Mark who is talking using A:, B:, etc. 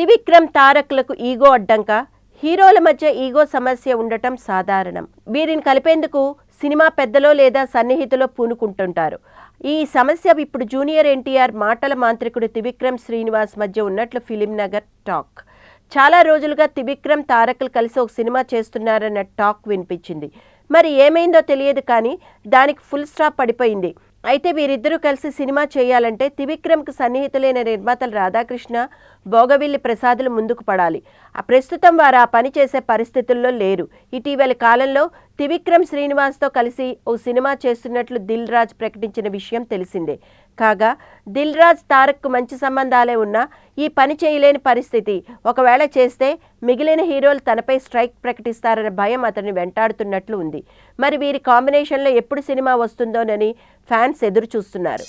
A: Trivikram తారక్లకు ego అడ్డంక. హీరోల మధ్య ego సమస్య ఉండటం సాధారణం. వీరిని కలిపేందుకు సినిమా పెద్దలో లేదా సన్నిహితులో పూనుకుంటుంటారు. ఈ సమస్య ఇప్పుడు జూనియర్ ఎన్టీఆర్ మాటల మాంత్రికుడు త్రివిక్రమ్ శ్రీనివాస్ మధ్య ఉన్నట్లు ఫిలిం నగర్ టాక్. చాలా రోజులుగా త్రివిక్రమ్ తారక్లు కలిసి ఒక సినిమా చేస్తున్నారన్న టాక్ వినిపించింది. మరి ఏమైందో తెలియదు, కానీ దానికి ఫుల్ స్టాప్ పడిపోయింది. అయితే వీరిద్దరూ కలిసి సినిమా చేయాలంటే త్రివిక్రమ్కి సన్నిహితులైన నిర్మాతలు రాధాకృష్ణ, భోగవిల్లి ప్రసాదులు ముందుకు పడాలి. ప్రస్తుతం వారు ఆ పని చేసే పరిస్థితుల్లో లేరు. ఇటీవలి కాలంలో త్రివిక్రమ్ శ్రీనివాస్తో కలిసి ఓ సినిమా చేస్తున్నట్లు దిల్ రాజు ప్రకటించిన విషయం తెలిసిందే. కాగా దిల్ రాజు తారక్కు మంచి సంబంధాలే ఉన్నా ఈ పని చేయలేని పరిస్థితి. ఒకవేళ చేస్తే మిగిలిన హీరోలు తనపై స్ట్రైక్ ప్రకటిస్తారన్న భయం అతన్ని వెంటాడుతున్నట్లు ఉంది. మరి వీరి కాంబినేషన్లో ఎప్పుడు సినిమా వస్తుందోనని ఫ్యాన్స్ ఎదురు చూస్తున్నారు.